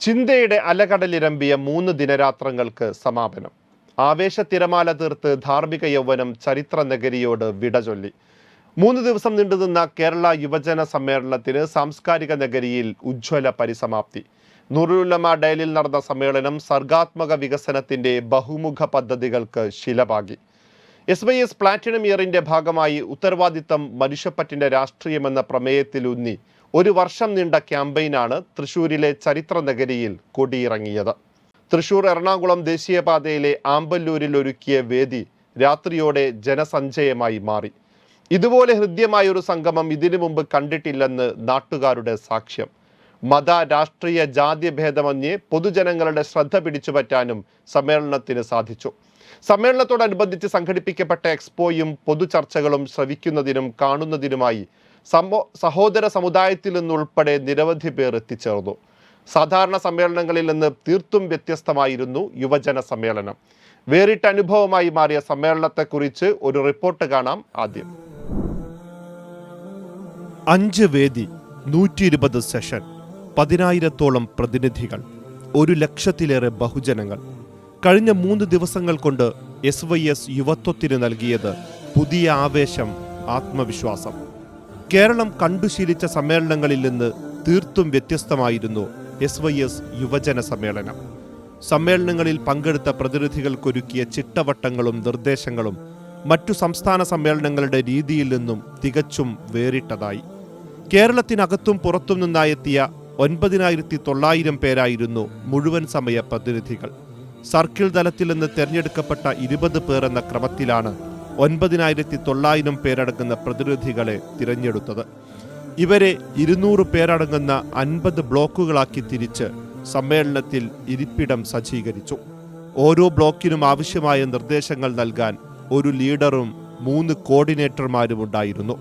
ചിന്തയുടെ അലകടലിരമ്പിയ 3 ദിനരാത്രങ്ങൾക്ക് സമാപനം. ആവേശ തിരമാല തീർത്ത് ധാർമ്മിക യൗവനം ചരിത്ര നഗരിയോട് വിട ചൊല്ലി. 3 ദിവസം നീണ്ടുനിന്ന കേരള യുവജന സമ്മേളനത്തിന് സാംസ്കാരിക നഗരിയിൽ ഉജ്ജ്വല പരിസമാപ്തി. നൂറുൽ ഉലമ ഡയലിൽ നടന്ന സമ്മേളനം സർഗാത്മക വികസനത്തിന്റെ ബഹുമുഖ പദ്ധതികൾക്ക് ശിലപാകി. SYS പ്ലാറ്റിനം ഇയറിന്റെ ഭാഗമായി ഉത്തരവാദിത്തം മനുഷ്യപ്പറ്റിന്റെ രാഷ്ട്രീയമെന്ന പ്രമേയത്തിലൂന്നി 1 വർഷം നീണ്ട ക്യാമ്പയിനാണ് തൃശൂരിലെ ചരിത്ര നഗരിയിൽ കൊടിയിറങ്ങിയത്. തൃശൂർ എറണാകുളം ദേശീയപാതയിലെ ആമ്പല്ലൂരിൽ ഒരുക്കിയ വേദി രാത്രിയോടെ ജനസഞ്ചയമായി മാറി. ഇതുപോലെ ഹൃദ്യമായൊരു സംഗമം ഇതിനു മുമ്പ് കണ്ടിട്ടില്ലെന്ന് നാട്ടുകാരുടെ സാക്ഷ്യം. മത രാഷ്ട്രീയ ജാതിഭേദമന്യേ പൊതുജനങ്ങളുടെ ശ്രദ്ധ പിടിച്ചുപറ്റാനും സമ്മേളനത്തിന് സാധിച്ചു. സമ്മേളനത്തോടനുബന്ധിച്ച് സംഘടിപ്പിക്കപ്പെട്ട എക്സ്പോയും പൊതുചർച്ചകളും ശ്രവിക്കുന്നതിനും കാണുന്നതിനുമായി സഹോദര സമുദായത്തിൽ നിന്നുൾപ്പെടെ നിരവധി പേർ എത്തിച്ചേർന്നു. സാധാരണ സമ്മേളനങ്ങളിൽ നിന്ന് തീർത്തും വ്യത്യസ്തമായിരുന്നു യുവജന സമ്മേളനം. വേറിട്ട അനുഭവമായി മാറിയ സമ്മേളനത്തെക്കുറിച്ച് ഒരു റിപ്പോർട്ട് കാണാം. ആദ്യം 5 വേദി, 120 സെഷൻ, 10,000-ഓളം പ്രതിനിധികൾ, 1,00,000-ലേറെ ബഹുജനങ്ങൾ. കഴിഞ്ഞ 3 ദിവസങ്ങൾ കൊണ്ട് SYS യുവത്വത്തിന് നൽകിയത് പുതിയ ആവേശം, ആത്മവിശ്വാസം. കേരളം കണ്ടുശീലിച്ച സമ്മേളനങ്ങളിൽ നിന്ന് തീർത്തും വ്യത്യസ്തമായിരുന്നു SYS യുവജന സമ്മേളനം. സമ്മേളനങ്ങളിൽ പങ്കെടുത്ത പ്രതിനിധികൾക്കൊരുക്കിയ ചിട്ടവട്ടങ്ങളും നിർദ്ദേശങ്ങളും മറ്റു സംസ്ഥാന സമ്മേളനങ്ങളുടെ രീതിയിൽ നിന്നും തികച്ചും വേറിട്ടതായി. കേരളത്തിനകത്തും പുറത്തും നിന്നായെത്തിയ 9,900 പേരായിരുന്നു മുഴുവൻ സമയ പ്രതിനിധികൾ. സർക്കിൾ തലത്തിൽ നിന്ന് തെരഞ്ഞെടുക്കപ്പെട്ട 20 പേർ എന്ന ക്രമത്തിലാണ് 9,900 പേരടങ്ങുന്ന പ്രതിനിധികളെ തിരഞ്ഞെടുത്തത്. ഇവരെ 200 പേരടങ്ങുന്ന 50 ബ്ലോക്കുകളാക്കി തിരിച്ച് സമ്മേളനത്തിൽ ഇരിപ്പിടം സജ്ജീകരിച്ചു. ഓരോ ബ്ലോക്കിനും ആവശ്യമായ നിർദ്ദേശങ്ങൾ നൽകാൻ ഒരു ലീഡറും 3 കോർഡിനേറ്റർമാരും ഉണ്ടായിരുന്നു.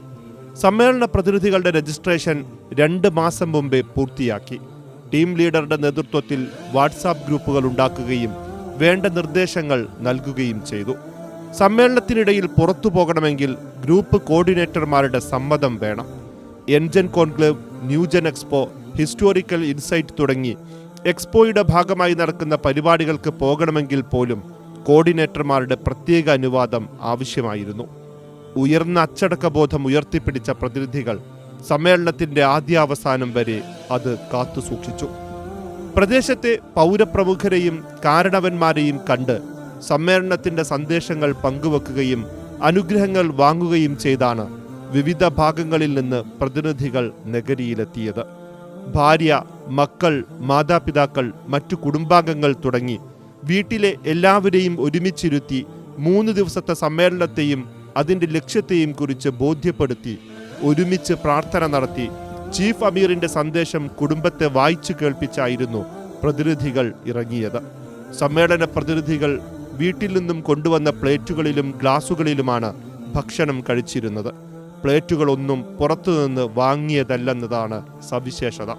സമ്മേളന പ്രതിനിധികളുടെ രജിസ്ട്രേഷൻ 2 മാസം മുമ്പേ പൂർത്തിയാക്കി. ടീം ലീഡറുടെ നേതൃത്വത്തിൽ വാട്സാപ്പ് ഗ്രൂപ്പുകൾ ഉണ്ടാക്കുകയും വേണ്ട നിർദ്ദേശങ്ങൾ നൽകുകയും ചെയ്തു. സമ്മേളനത്തിനിടയിൽ പുറത്തു പോകണമെങ്കിൽ ഗ്രൂപ്പ് കോർഡിനേറ്റർമാരുടെ സമ്മതം വേണം. എൻജൻ conclave, new gen expo, historical insight തുടങ്ങി എക്സ്പോയുടെ ഭാഗമായി നടക്കുന്ന പരിപാടികൾക്ക് പോകണമെങ്കിൽ പോലും കോർഡിനേറ്റർമാരുടെ പ്രത്യേക അനുവാദം ആവശ്യമായിരുന്നു. ഉയർന്ന അച്ചടക്കബോധം ഉയർത്തിപ്പിടിച്ച പ്രതിനിധികൾ സമ്മേളനത്തിന്റെ ആദ്യാവസാനം വരെ അത് കാത്തുസൂക്ഷിച്ചു. പ്രദേശത്തെ പൗരപ്രമുഖരെയും കാരണവന്മാരെയും കണ്ട് സമ്മേളനത്തിന്റെ സന്ദേശങ്ങൾ പങ്കുവെക്കുകയും അനുഗ്രഹങ്ങൾ വാങ്ങുകയും ചെയ്താണ് വിവിധ ഭാഗങ്ങളിൽ നിന്ന് പ്രതിനിധികൾ നഗരിയിലെത്തിയത്. ഭാര്യ, മക്കൾ, മാതാപിതാക്കൾ, മറ്റു കുടുംബാംഗങ്ങൾ തുടങ്ങി വീട്ടിലെ എല്ലാവരെയും ഒരുമിച്ചിരുത്തി 3 ദിവസത്തെ സമ്മേളനത്തെയും അതിൻ്റെ ലക്ഷ്യത്തെയും കുറിച്ച് ബോധ്യപ്പെടുത്തി ഒരുമിച്ച് പ്രാർത്ഥന നടത്തി ചീഫ് അമീറിന്റെ സന്ദേശം കുടുംബത്തെ വായിച്ചു കേൾപ്പിച്ചായിരുന്നു പ്രതിനിധികൾ ഇറങ്ങിയത്. സമ്മേളന പ്രതിനിധികൾ വീട്ടിൽ നിന്നും കൊണ്ടുവന്ന പ്ലേറ്റുകളിലും ഗ്ലാസുകളിലുമാണ് ഭക്ഷണം കഴിച്ചിരുന്നത്. പ്ലേറ്റുകളൊന്നും പുറത്തുനിന്ന് വാങ്ങിയതല്ലെന്നതാണ് സവിശേഷത.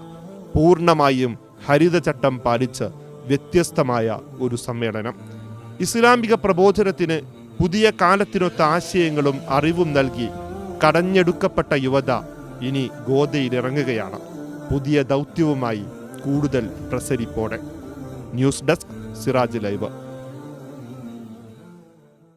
പൂർണ്ണമായും ഹരിതചട്ടം പാലിച്ച് വ്യത്യസ്തമായ ഒരു സമ്മേളനം. ഇസ്ലാമിക പ്രബോധനത്തിന് പുതിയ കാലത്തിനൊത്ത ആശയങ്ങളും അറിവും നൽകി കടഞ്ഞെടുക്കപ്പെട്ട യുവത ഇനി ഗോദയിലിറങ്ങുകയാണ്. പുതിയ ദൗത്യവുമായി കൂടുതൽ പ്രസരിപ്പോടെ. News desk, Siraj live.